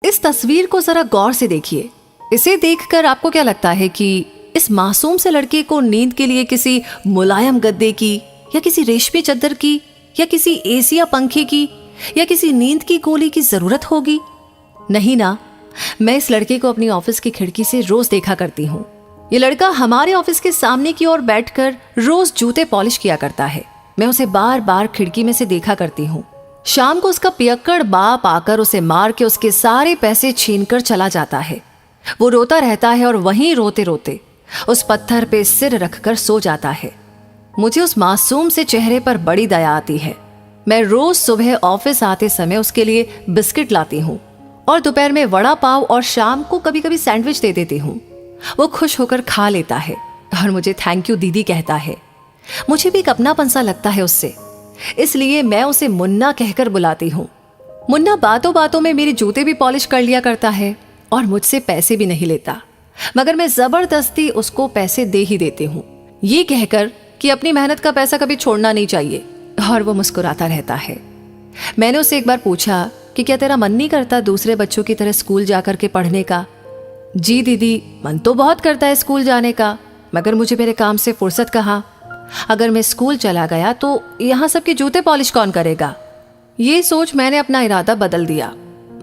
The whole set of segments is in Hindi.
इस तस्वीर को जरा गौर से देखिए। इसे देखकर आपको क्या लगता है कि इस मासूम से लड़के को नींद के लिए किसी मुलायम गद्दे की, या किसी रेशमी चादर की, या किसी एसी या पंखे की, या किसी नींद की गोली की जरूरत होगी? नहीं ना। मैं इस लड़के को अपनी ऑफिस की खिड़की से रोज देखा करती हूँ। ये लड़का हमारे ऑफिस के सामने की ओर बैठकर रोज जूते पॉलिश किया करता है। मैं उसे बार बार खिड़की में से देखा करती हूँ। शाम को उसका पियक्कड़ बाप आकर उसे मार के उसके सारे पैसे छीनकर चला जाता है। वो रोता रहता है और वहीं रोते रोते उस पत्थर पे सिर रखकर सो जाता है। मुझे उस मासूम से चेहरे पर बड़ी दया आती है। मैं रोज सुबह ऑफिस आते समय उसके लिए बिस्किट लाती हूँ और दोपहर में वड़ा पाव और शाम को कभी कभी सैंडविच दे देती हूँ। वो खुश होकर खा लेता है और मुझे थैंक यू दीदी कहता है। मुझे भी एक अपनापन सा लगता है उससे, इसलिए मैं उसे मुन्ना कहकर बुलाती हूँ। मुन्ना बातों बातों में मेरे जूते भी पॉलिश कर लिया करता है और मुझसे पैसे भी नहीं लेता, मगर मैं जबरदस्ती उसको पैसे दे ही देती हूँ, ये कहकर कि अपनी मेहनत का पैसा कभी छोड़ना नहीं चाहिए। और वो मुस्कुराता रहता है। मैंने उससे एक बार पूछा कि क्या तेरा मन नहीं करता दूसरे बच्चों की तरह स्कूल जाकर के पढ़ने का? जी दीदी, मन तो बहुत करता है स्कूल जाने का, मगर मुझे मेरे काम से फुर्सत कहाँ। अगर मैं स्कूल चला गया तो यहाँ सबके जूते पॉलिश कौन करेगा? ये सोच मैंने अपना इरादा बदल दिया।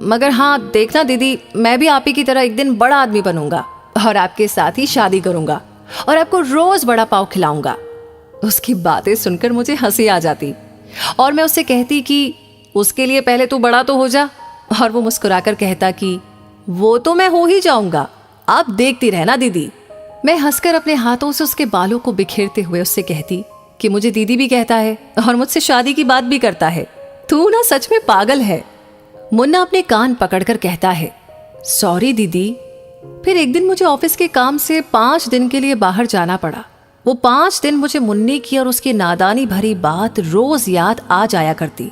मगर हाँ, देखना दीदी, मैं भी आप ही की तरह एक दिन बड़ा आदमी बनूंगा और आपके साथ ही शादी करूंगा और आपको रोज बड़ा पाव खिलाऊंगा। उसकी बातें सुनकर मुझे हंसी आ जाती और मैं उससे कहती कि उसके लिए पहले तू बड़ा तो हो जा। और वो मुस्कुराकर कहता कि वो तो मैं हो ही जाऊंगा, आप देखती रहना दीदी। मैं हंसकर अपने हाथों से उसके बालों को बिखेरते हुए उससे कहती कि मुझे दीदी भी कहता है और मुझसे शादी की बात भी करता है। तू ना सच में पागल है। मुन्ना अपने कान पकड़कर कहता है, सॉरी दीदी। फिर एक दिन मुझे ऑफिस के काम से 5 दिन के लिए बाहर जाना पड़ा। वो 5 दिन मुझे मुन्ने की और उसकी नादानी भरी बात रोज याद आ जाया करती।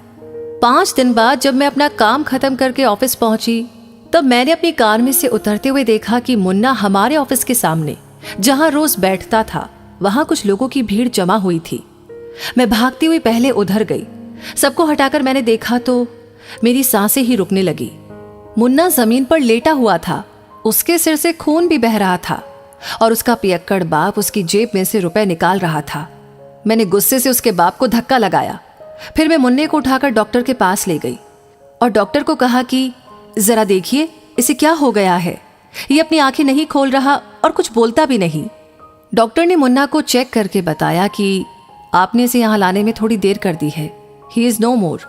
5 दिन बाद जब मैं अपना काम खत्म करके ऑफिस पहुंची, तब मैंने अपनी कार में से उतरते हुए देखा कि मुन्ना हमारे ऑफिस के सामने जहां रोज बैठता था, वहां कुछ लोगों की भीड़ जमा हुई थी। मैं भागती हुई पहले उधर गई। सबको हटाकर मैंने देखा तो मेरी सांसें ही रुकने लगी। मुन्ना जमीन पर लेटा हुआ था, उसके सिर से खून भी बह रहा था और उसका पियक्कड़ बाप उसकी जेब में से रुपए निकाल रहा था। मैंने गुस्से से उसके बाप को धक्का लगाया। फिर मैं मुन्ने को उठाकर डॉक्टर के पास ले गई और डॉक्टर को कहा कि जरा देखिए इसे क्या हो गया है। ये अपनी आंखें नहीं खोल रहा और कुछ बोलता भी नहीं। डॉक्टर ने मुन्ना को चेक करके बताया कि आपने इसे यहाँ लाने में थोड़ी देर कर दी है। ही इज नो मोर,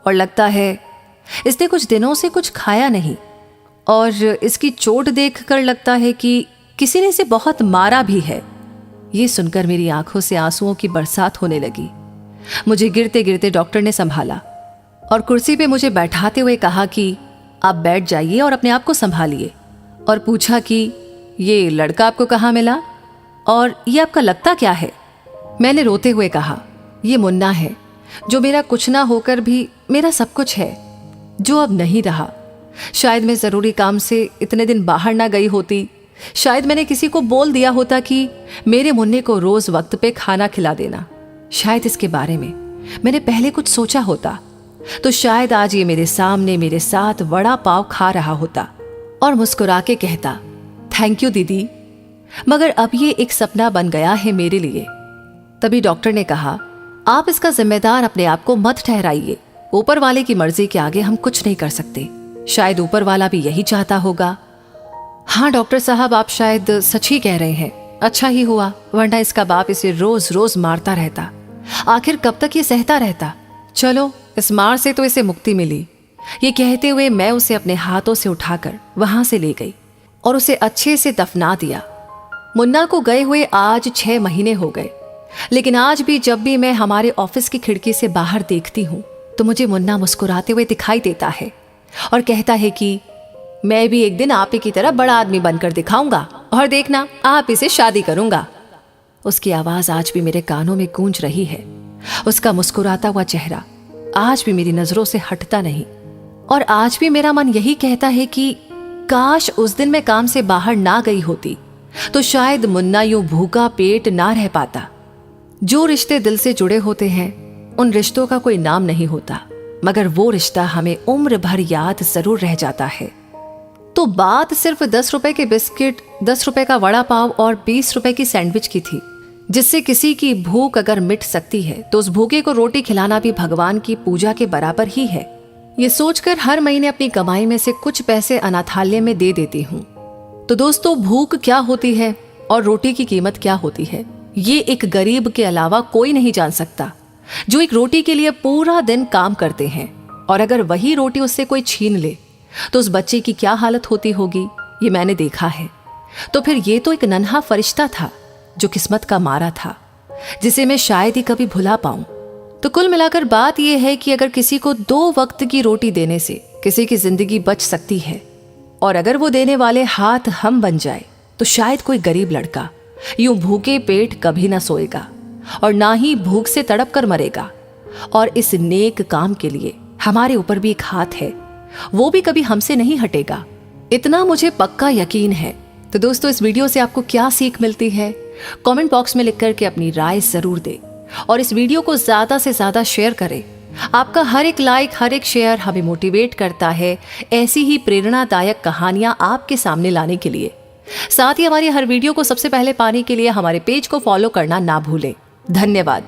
और लगता है इसने कुछ दिनों से कुछ खाया नहीं, और इसकी चोट देखकर लगता है कि किसी ने इसे बहुत मारा भी है। ये सुनकर मेरी आंखों से आंसुओं की बरसात होने लगी। मुझे गिरते गिरते डॉक्टर ने संभाला और कुर्सी पे मुझे बैठाते हुए कहा कि आप बैठ जाइए और अपने आप को संभालिए, और पूछा कि ये लड़का आपको कहाँ मिला और ये आपका लगता क्या है? मैंने रोते हुए कहा, ये मुन्ना है, जो मेरा कुछ ना होकर भी मेरा सब कुछ है, जो अब नहीं रहा। शायद मैं जरूरी काम से इतने दिन बाहर ना गई होती। शायद मैंने किसी को बोल दिया होता कि मेरे मुन्ने को रोज वक्त पे खाना खिला देना। शायद इसके बारे में मैंने पहले कुछ सोचा होता तो शायद आज ये मेरे सामने मेरे साथ वड़ा पाव खा रहा होता और मुस्कुरा के कहता, थैंक यू दीदी। मगर अब ये एक सपना बन गया है मेरे लिए। तभी डॉक्टर ने कहा, आप इसका जिम्मेदार अपने आप को मत ठहराइए। ऊपर वाले की मर्जी के आगे हम कुछ नहीं कर सकते। शायद ऊपर वाला भी यही चाहता होगा। हाँ डॉक्टर साहब, आप शायद सच ही कह रहे हैं। अच्छा ही हुआ, वरना इसका बाप इसे रोज रोज मारता रहता। आखिर कब तक ये सहता रहता। चलो, इस मार से तो इसे मुक्ति मिली। ये कहते हुए मैं उसे अपने हाथों से उठाकर वहां से ले गई और उसे अच्छे से दफना दिया। मुन्ना को गए हुए आज 6 महीने हो गए, लेकिन आज भी जब भी मैं हमारे ऑफिस की खिड़की से बाहर देखती हूँ तो मुझे मुन्ना मुस्कुराते हुए दिखाई देता है और कहता है कि मैं भी एक दिन आप ही की तरह बड़ा आदमी बनकर दिखाऊंगा और देखना, आप इसे शादी करूंगा। उसकी आवाज आज भी मेरे कानों में गूंज रही है। उसका मुस्कुराता हुआ चेहरा आज भी मेरी नजरों से हटता नहीं, और आज भी मेरा मन यही कहता है कि काश उस दिन मैं काम से बाहर ना गई होती तो शायद मुन्ना यूं भूखा पेट ना रह पाता। जो रिश्ते दिल से जुड़े होते हैं उन रिश्तों का कोई नाम नहीं होता, मगर वो रिश्ता हमें उम्र भर याद जरूर रह जाता है। तो बात सिर्फ 10 रुपए के बिस्किट, 10 रुपए का वड़ा पाव और 20 रुपए की सैंडविच की थी, जिससे किसी की भूख अगर मिट सकती है तो उस भूखे को रोटी खिलाना भी भगवान की पूजा के बराबर ही है। ये सोचकर हर महीने अपनी कमाई में से कुछ पैसे अनाथालय में दे देती हूँ। तो दोस्तों, भूख क्या होती है और रोटी की कीमत क्या होती है, ये एक गरीब के अलावा कोई नहीं जान सकता, जो एक रोटी के लिए पूरा दिन काम करते हैं। और अगर वही रोटी उससे कोई छीन ले तो उस बच्चे की क्या हालत होती होगी, ये मैंने देखा है। तो फिर ये तो एक नन्हा फरिश्ता था जो किस्मत का मारा था, जिसे मैं शायद ही कभी भुला पाऊं। तो कुल मिलाकर बात यह है कि अगर किसी को 2 वक्त की रोटी देने से किसी की जिंदगी बच सकती है, और अगर वो देने वाले हाथ हम बन जाए, तो शायद कोई गरीब लड़का यूं भूखे पेट कभी ना सोएगा और ना ही भूख से तड़प कर मरेगा। और इस नेक काम के लिए हमारे ऊपर भी एक हाथ है, वो भी कभी हमसे नहीं हटेगा, इतना मुझे पक्का यकीन है। तो दोस्तों, इस वीडियो से आपको क्या सीख मिलती है, कमेंट बॉक्स में लिख करके अपनी राय जरूर दें और इस वीडियो को ज्यादा से ज्यादा शेयर करें। आपका हर एक लाइक, हर एक शेयर हमें मोटिवेट करता है ऐसी ही प्रेरणादायक कहानियां आपके सामने लाने के लिए। साथ ही हमारी हर वीडियो को सबसे पहले पाने के लिए हमारे पेज को फॉलो करना ना भूलें। धन्यवाद।